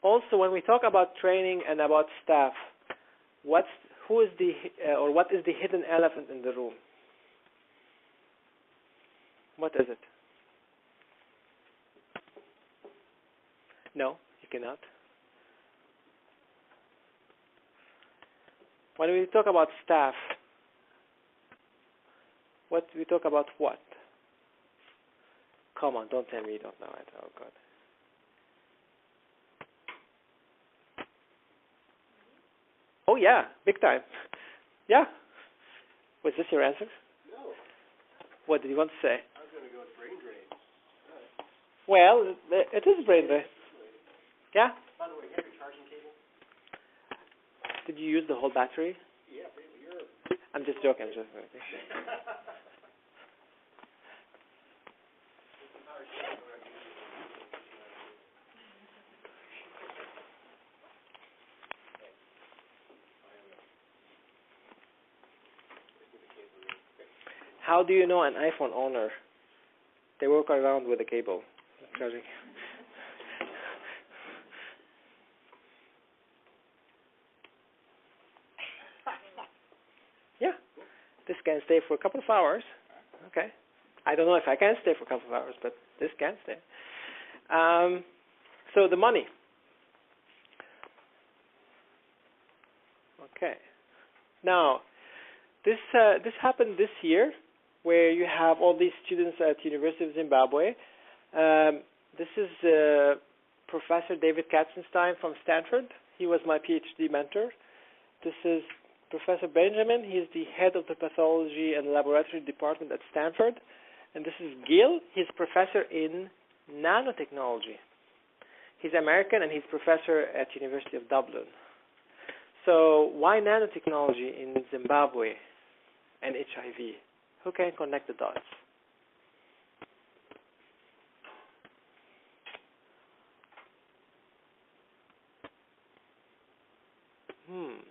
Also, when we talk about training and about staff, what is the hidden elephant in the room? What is it? No, you cannot. When we talk about staff, we talk about what? Come on, don't tell me you don't know it. Oh, God. Oh, yeah, big time. Yeah. Was this your answer? No. What did you want to say? I was going to go with brain drain. Well, it is brain drain. Yeah? By the way, you have your charging cable? Did you use the whole battery? Yeah, baby, I'm just joking. How do you know an iPhone owner? They walk around with a cable charging. Yeah, this can stay for a couple of hours. Okay, I don't know if I can stay for a couple of hours, but this can stay. So the money. Okay. Now, this happened this year, where you have all these students at University of Zimbabwe. This is Professor David Katzenstein from Stanford. He was my PhD mentor. This is Professor Benjamin. He's the head of the pathology and laboratory department at Stanford. And this is Gil. He's professor in nanotechnology. He's American, and he's professor at University of Dublin. So why nanotechnology in Zimbabwe and HIV? Who can connect the dots?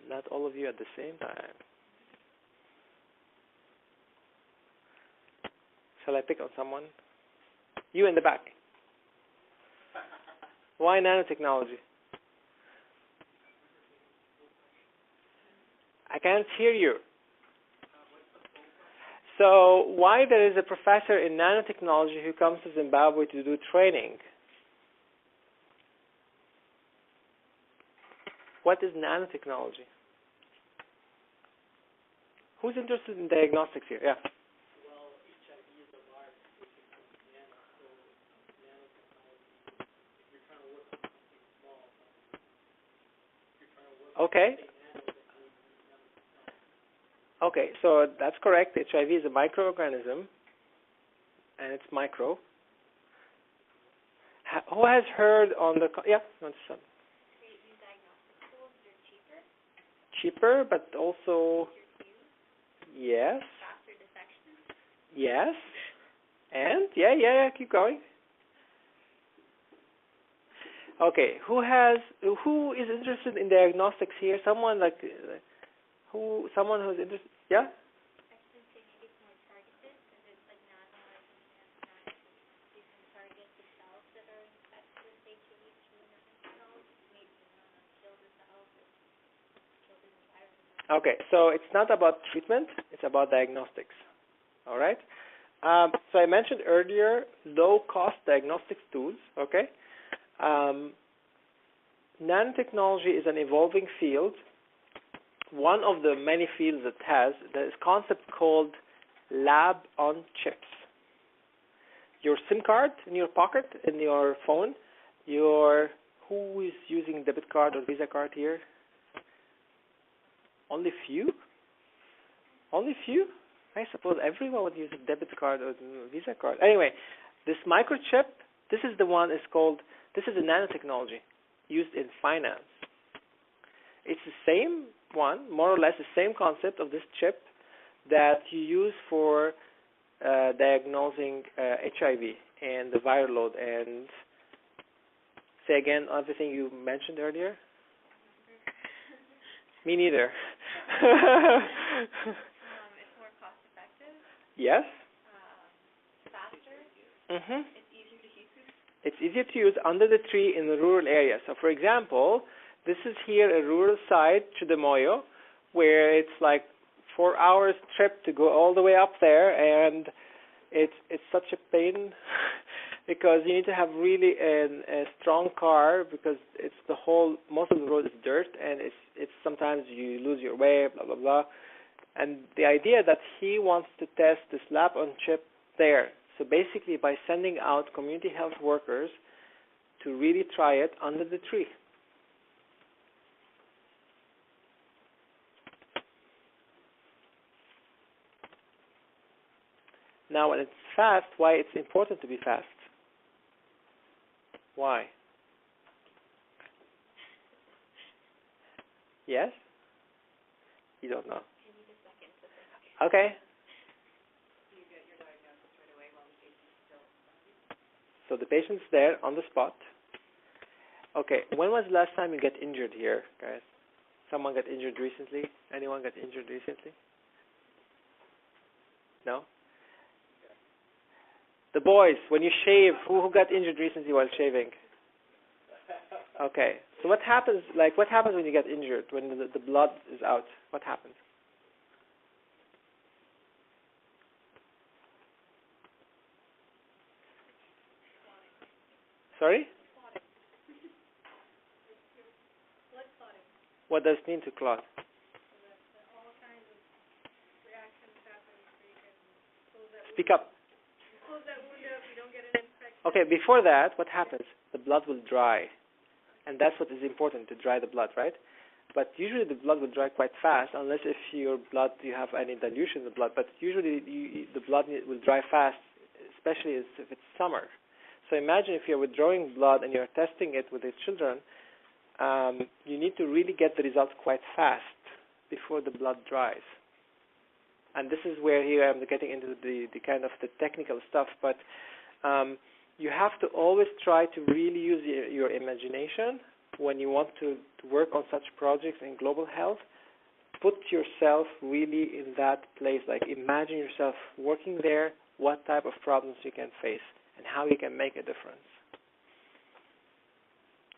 Not all of you at the same time. Shall I pick on someone? You in the back. Why nanotechnology? I can't hear you. So why there is a professor in nanotechnology who comes to Zimbabwe to do training? What is nanotechnology? Who's interested in diagnostics here? Yeah. Well, HIV is a virus which becomes nano, so nanotechnology, if you're trying to work on something small, if you're trying to work on Okay. something nano, then you need nanotechnology. Okay, so that's correct. HIV is a microorganism, and it's micro. Who has heard on the... Yeah, one second. These diagnostic tools, they're cheaper. Cheaper, but also... Yes. Faster detection. Yes. And yeah, keep going. Okay, who is interested in diagnostics here? Someone someone who's interested? Yeah. I was going to say maybe it's more targeted because it's like nano or something like that. You can target the cells that are infected with HIV through nanotechnology. Maybe kill the cells or kill the virus. Okay, so it's not about treatment, it's about diagnostics. All right? So I mentioned earlier low-cost diagnostics tools, okay? Nanotechnology is an evolving field. One of the many fields it has, there is a concept called lab on chips. Your SIM card in your pocket, in your phone, who is using debit card or Visa card here? Only few? Only few? I suppose everyone would use a debit card or Visa card. Anyway, this microchip, this is a nanotechnology used in finance. It's the same one, more or less the same concept of this chip that you use for diagnosing HIV and the viral load. And say again everything you mentioned earlier. Me neither. It's more cost effective. Yes. Faster. Mhm. It's easier to use. It's easier to use under the tree in the rural area. So, for example, this is here a rural site, Chudamoyo, where it's like 4 hours trip to go all the way up there, and it's such a pain because you need to have really a strong car because most of the road is dirt, and it's sometimes you lose your way, blah blah blah. And the idea that he wants to test this lab on chip there. So basically, by sending out community health workers to really try it under the tree. Now, when it's fast, why it's important to be fast? Why? Yes? You don't know. I need a second to think. Okay. You get your diagnosis right away while the patient's still So the patient's there on the spot. Okay, when was the last time you got injured here, guys? Someone got injured recently? Anyone got injured recently? No? The boys, when you shave, who got injured recently while shaving? Okay, so what happens when you get injured, when the blood is out? What happens? Sorry? Blood clotting. What does it mean to clot? So that all kinds of reactions happen so you can close that wound. Speak up. You close that wound up, you don't get an infection. Okay, before that, what happens? The blood will dry. And that's what is important, to dry the blood, right? But usually the blood will dry quite fast, unless if you have any dilution in the blood. But usually the blood will dry fast, especially if it's summer. So imagine if you're withdrawing blood and you're testing it with the children, you need to really get the results quite fast before the blood dries. And this is where here I'm getting into the kind of the technical stuff, but you have to always try to really use your imagination when you want to work on such projects in global health. Put yourself really in that place, like imagine yourself working there, what type of problems you can face, and how you can make a difference.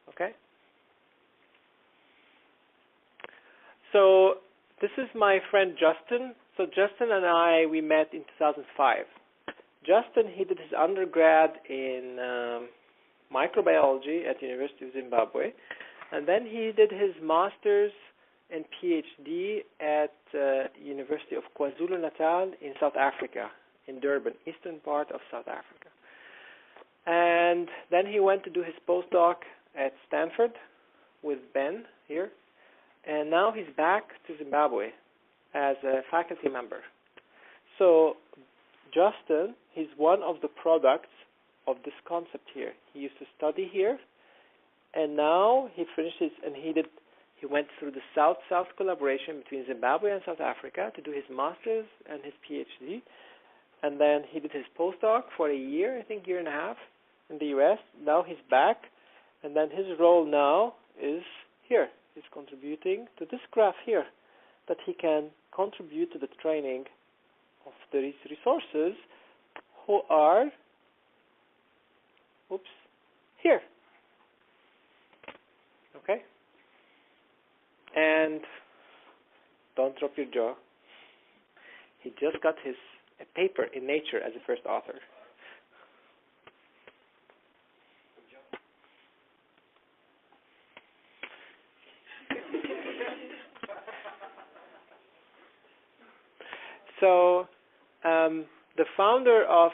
Okay? So this is my friend Justin. So Justin and I, we met in 2005. Justin, he did his undergrad in microbiology at the University of Zimbabwe, and then he did his master's and PhD at University of KwaZulu-Natal in South Africa, in Durban, eastern part of South Africa. And then he went to do his postdoc at Stanford with Ben here, and now he's back to Zimbabwe as a faculty member. So Justin, he's one of the products of this concept here. He used to study here, and now he finishes, and he went through the South-South collaboration between Zimbabwe and South Africa to do his master's and his PhD and then he did his postdoc for a year, I think, year and a half in the U.S. Now he's back, and then his role now is here. He's contributing to this graph here, that he can contribute to the training of these resources who are, here. Okay? And don't drop your jaw. He just got a paper in Nature as a first author. So the founder of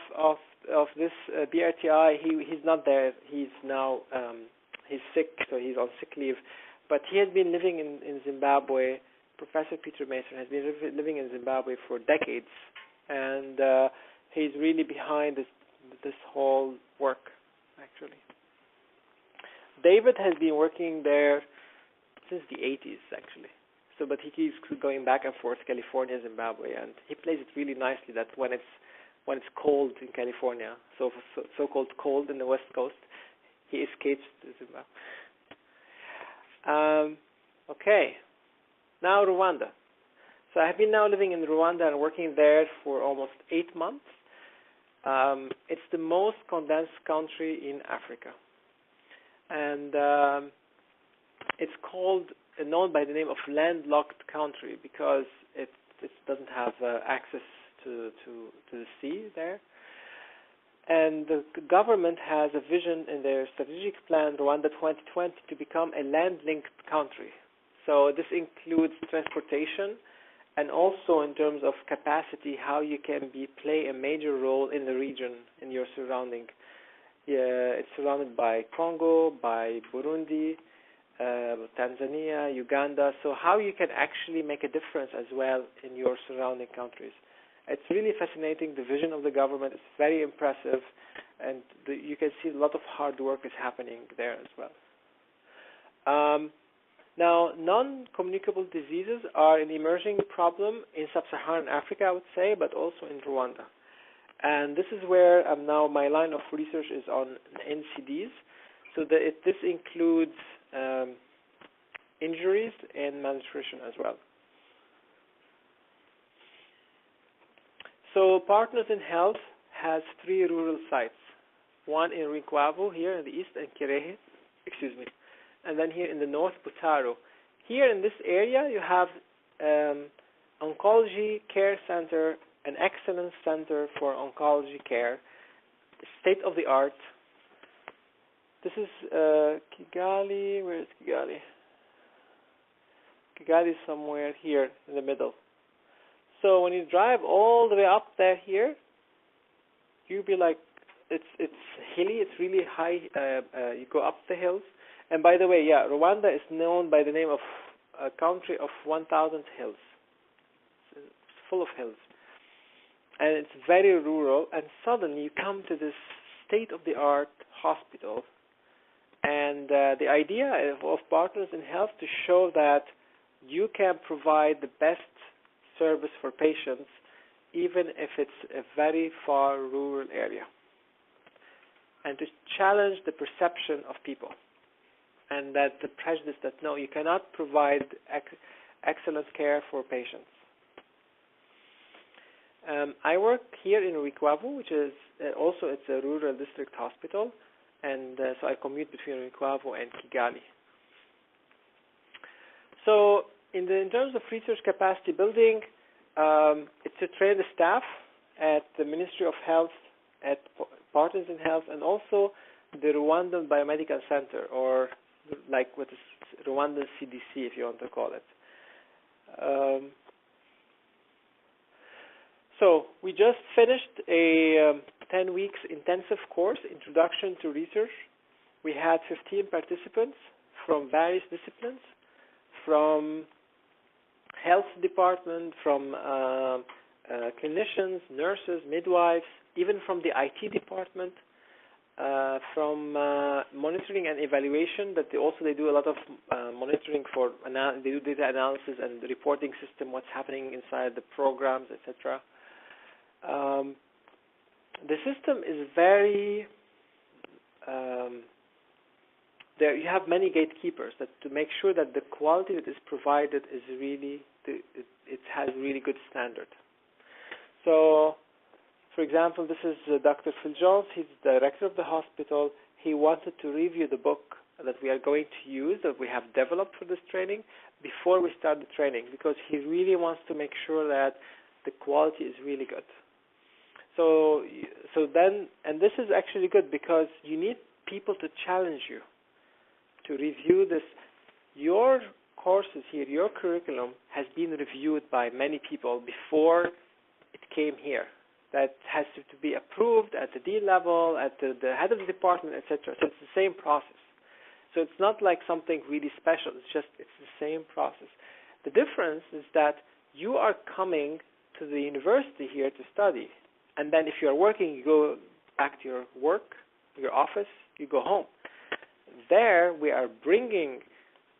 this BRTI, he's not there. He's now he's sick, so he's on sick leave. But he has been living in Zimbabwe. Professor Peter Mason has been living in Zimbabwe for decades, and he's really behind this whole work, actually. David has been working there since the 80s, actually. So, but he keeps going back and forth, California, Zimbabwe, and he plays it really nicely. That when it's cold in California, so-called cold in the West Coast, he escapes to Zimbabwe. Okay, now Rwanda. So I have been now living in Rwanda and working there for almost 8 months. It's the most condensed country in Africa, and it's known by the name of landlocked country because it doesn't have access to the sea there. And the government has a vision in their strategic plan, Rwanda 2020, to become a land-linked country. So this includes transportation and also in terms of capacity, how you can play a major role in the region, in your surrounding. It's surrounded by Congo, by Burundi, Tanzania, Uganda, so how you can actually make a difference as well in your surrounding countries. It's really fascinating. The vision of the government is very impressive, and you can see a lot of hard work is happening there as well. Now, non-communicable diseases are an emerging problem in sub-Saharan Africa, I would say, but also in Rwanda. And this is where now my line of research is on NCDs. So this includes injuries and malnutrition as well. So Partners in Health has 3 rural sites. One in Rwinkwavu here in the east, and Kirehe, and then here in the north, Butaro. Here in this area, you have oncology care center, an excellence center for oncology care, state of the art. This is Kigali. Where is Kigali? Kigali is somewhere here in the middle. So when you drive all the way up there here, you'll be like, it's hilly, it's really high. You go up the hills. And by the way, Rwanda is known by the name of a country of 1,000 hills. It's full of hills. And it's very rural, and suddenly you come to this state-of-the-art hospital. And the idea of Partners in Health to show that you can provide the best service for patients, even if it's a very far rural area, and to challenge the perception of people and that the prejudice that no, you cannot provide excellent care for patients. I work here in Rwinkwavu, which is it's a rural district hospital, and so I commute between Rwinkwavu and Kigali. So in terms of research capacity building, it's to train the staff at the Ministry of Health, at Partners in Health, and also the Rwandan Biomedical Center, or like what is Rwandan CDC, if you want to call it. So we just finished a 10 weeks intensive course, Introduction to Research. We had 15 participants from various disciplines, from health department, from clinicians, nurses, midwives, even from the IT department, from monitoring and evaluation. That they do a lot of monitoring for they do data analysis and the reporting system, what's happening inside the programs, etc. the system is very, there you have many gatekeepers that to make sure that the quality that is provided is really, it has really good standard. So, for example, this is Dr. Phil Jones. He's the director of the hospital. He wanted to review the book that we are going to use, that we have developed for this training, before we start the training, because he really wants to make sure that the quality is really good. So then, and this is actually good because you need people to challenge you, to review this. Your courses here, your curriculum has been reviewed by many people before it came here. That has to be approved at the D level, at the head of the department, etc. So it's the same process. So it's not like something really special. It's the same process. The difference is that you are coming to the university here to study, and then if you are working, you go back to your work, your office, you go home. There, we are bringing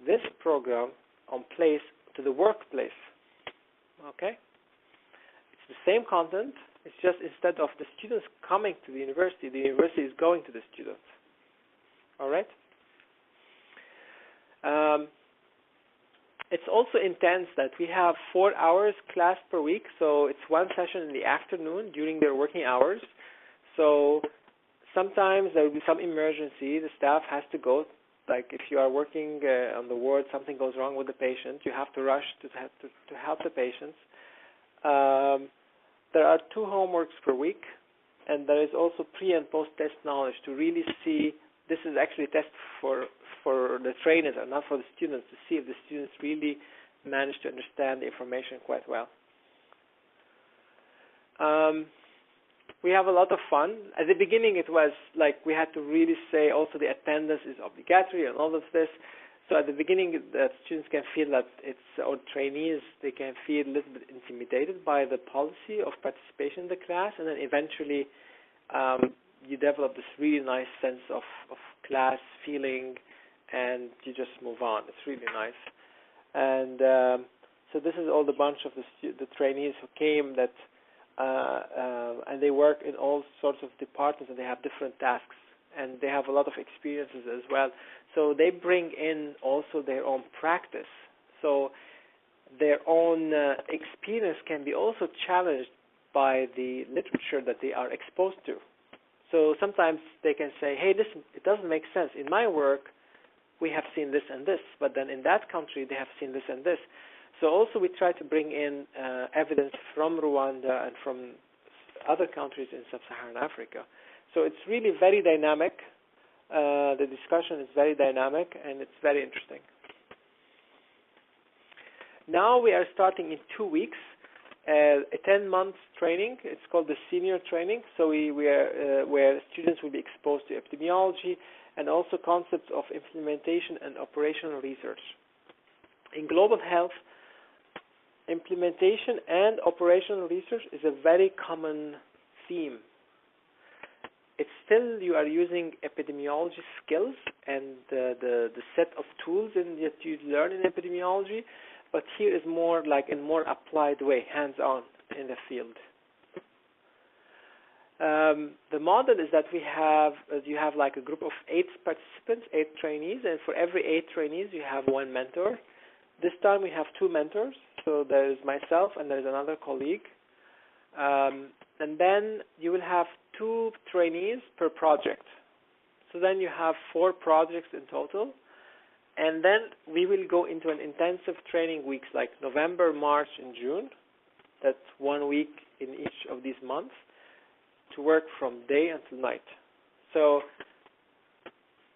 this program on place to the workplace. Okay? It's the same content. It's just instead of the students coming to the university is going to the students. All right? It's also intense that we have 4 hours class per week, so it's one session in the afternoon during their working hours. So sometimes there will be some emergency. The staff has to go. Like if you are working on the ward, something goes wrong with the patient, you have to rush to help the patients. There are 2 homeworks per week, and there is also pre- and post-test knowledge to really see. This is actually a test for the trainers and not for the students, to see if the students really manage to understand the information quite well. We have a lot of fun. At the beginning, it was like we had to really say also the attendance is obligatory and all of this. So at the beginning, the students can feel that or trainees, they can feel a little bit intimidated by the policy of participation in the class, and then eventually you develop this really nice sense of class feeling, and you just move on. It's really nice. And so this is all the bunch of the trainees who came that, and they work in all sorts of departments, and they have different tasks, and they have a lot of experiences as well. So they bring in also their own practice. So their own experience can be also challenged by the literature that they are exposed to. So sometimes they can say, hey, listen, it doesn't make sense. In my work, we have seen this and this, but then in that country, they have seen this and this. So also we try to bring in evidence from Rwanda and from other countries in sub-Saharan Africa. So it's really very dynamic. The discussion is very dynamic, and it's very interesting. Now we are starting in 2 weeks a 10-month training. It's called the senior training. So where students will be exposed to epidemiology and also concepts of implementation and operational research. In global health, implementation and operational research is a very common theme. It's still, you are using epidemiology skills and the set of tools that you learn in epidemiology, but here is more like in more applied way, hands-on in the field. The model is that you have like a group of 8 participants, 8 trainees, and for every 8 trainees you have 1 mentor. This time we have 2 mentors, so there is myself and there is another colleague. And then you will have 2 trainees per project. So then you have 4 projects in total. And then we will go into an intensive training weeks like November, March, and June. That's 1 week in each of these months to work from day until night. So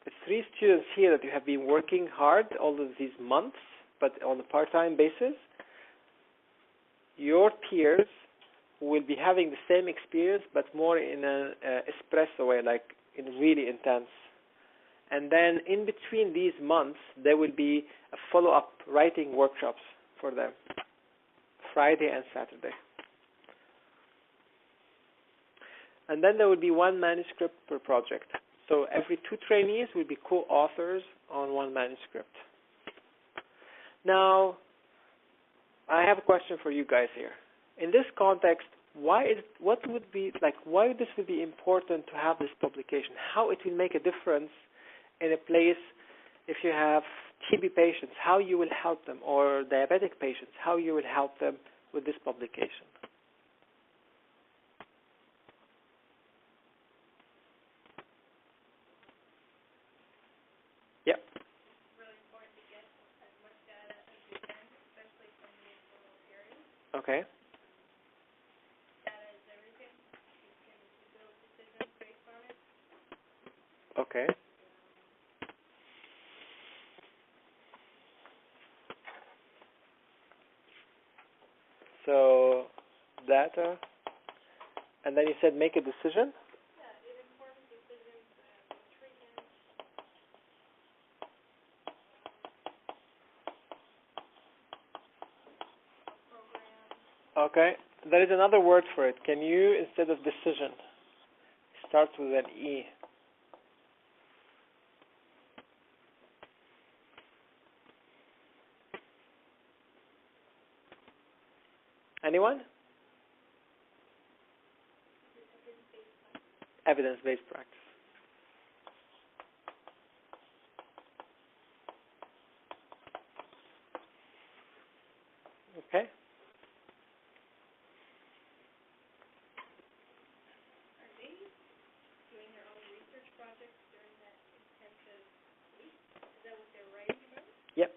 it's 3 students here that you have been working hard all of these months, but on a part-time basis. Your peers will be having the same experience, but more in an espresso way, like in really intense. And then in between these months, there will be a follow-up writing workshops for them, Friday and Saturday. And then there will be 1 manuscript per project. So every 2 trainees will be co-authors on 1 manuscript. Now, I have a question for you guys here. In this context, what would be like, why this would be important to have this publication, how it will make a difference in a place if you have TB patients, how you will help them, or diabetic patients, how you will help them with this publication. Yep. It's really important to get as much data as you can, especially from the rural areas. Okay. Data is everything. You can build decisions based on it. Okay. So, data, and then you said make a decision? Yeah, it informs decisions on treatment, programs. Okay. There is another word for it. Can you, instead of decision, start with an E? Anyone? Evidence-based practice. Okay. Are they doing their own research projects during that intensive week? Is that what they're writing about? Yep.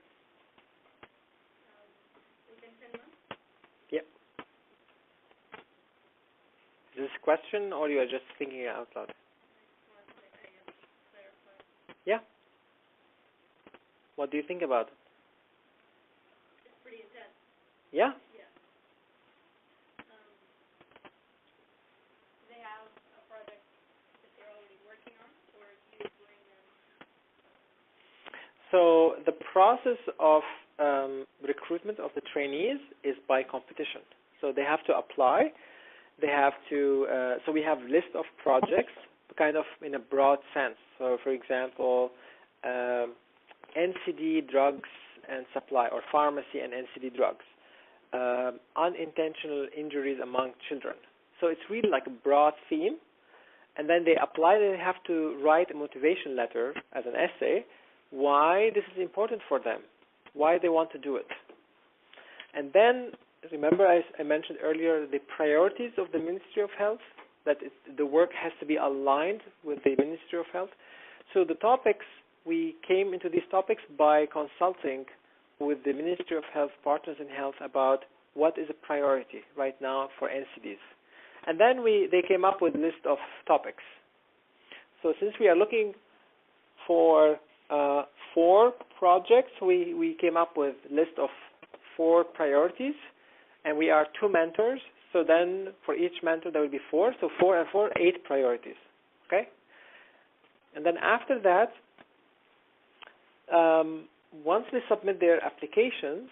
Within 10 months? Yep. Is this a question, or you are just thinking it out loud? Clarify. Yeah. What do you think about it? It's pretty intense. Yeah? Yeah. Do they have a project that they're already working on, or do you bring them? So the process of recruitment of the trainees is by competition. So they have to apply. They have to, so we have list of projects, kind of in a broad sense. So for example, NCD drugs and supply, or pharmacy and NCD drugs, unintentional injuries among children. So it's really like a broad theme. And then they apply, they have to write a motivation letter as an essay, why this is important for them, why they want to do it. And then, remember I mentioned earlier the priorities of the Ministry of Health, that the work has to be aligned with the Ministry of Health. So the topics, we came into these topics by consulting with the Ministry of Health, Partners in Health, about what is a priority right now for NCDs. And then they came up with a list of topics. So since we are looking for 4 projects, we came up with a list of 4 priorities, and we are 2 mentors. So then for each mentor there will be 4. So 4 and 4, 8 priorities. Okay? And then after that, once they submit their applications,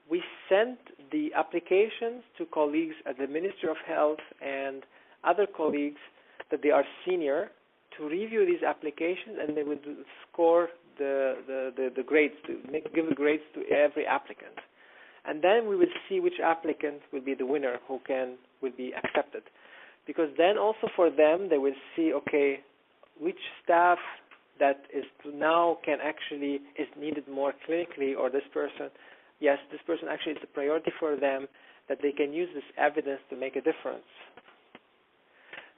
we send the applications to colleagues at the Ministry of Health and other colleagues that they are senior to review these applications, and they will score the grades, give the grades to every applicant. And then we will see which applicant will be the winner, will be accepted. Because then also for them, they will see, okay, which staff that is now is needed more clinically, or this person, yes, this person actually is a priority for them, that they can use this evidence to make a difference.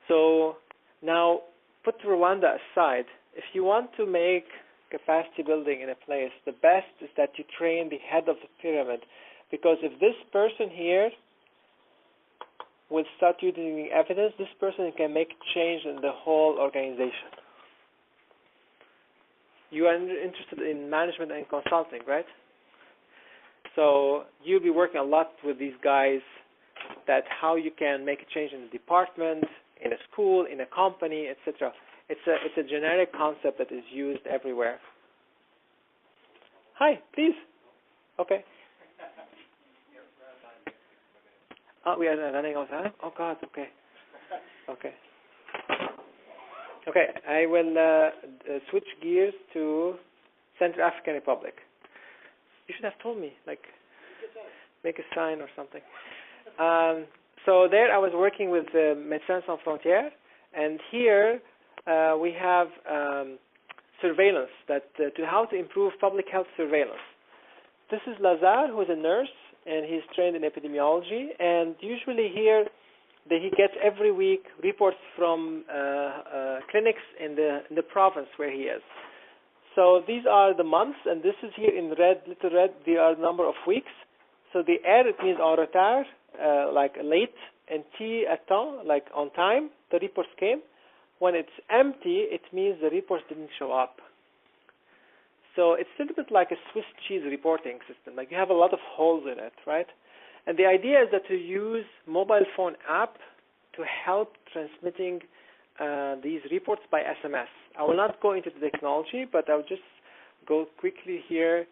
So now, put Rwanda aside. If you want to make capacity building in a place, the best is that you train the head of the pyramid, because if this person here will start using evidence, this person can make change in the whole organization. You are interested in management and consulting, right? So you'll be working a lot with these guys, that how you can make a change in the department, in a school, in a company, etc. It's a generic concept that is used everywhere. Hi, please. Okay. Oh, we are running out of time? Oh, God, okay. Okay. Okay, I will switch gears to Central African Republic. You should have told me, like, make a sign or something. So there I was working with Médecins Sans Frontières, and here we have surveillance, that to how to improve public health surveillance. This is Lazar, who is a nurse, and he's trained in epidemiology, and usually here he gets every week reports from clinics in the province where he is. So these are the months, and this is here in red, little red, they are the number of weeks. So the R, it means en retard, like late, and T at temps, like on time, the reports came. When it's empty, it means the reports didn't show up. So it's a little bit like a Swiss cheese reporting system. Like you have a lot of holes in it, right? And the idea is that to use mobile phone app to help transmitting these reports by SMS. I will not go into the technology, but I'll just go quickly here.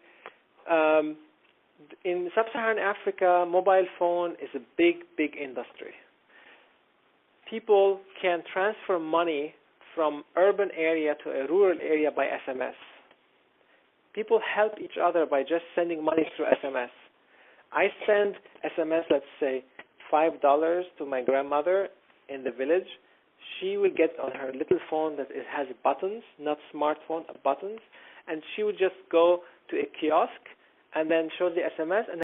In sub-Saharan Africa, mobile phone is a big, big industry. People can transfer money from urban area to a rural area by SMS. People help each other by just sending money through SMS. I send SMS, let's say, $5 to my grandmother in the village. She will get on her little phone that it has buttons, not smartphone, buttons, and she would just go to a kiosk and then show the SMS, and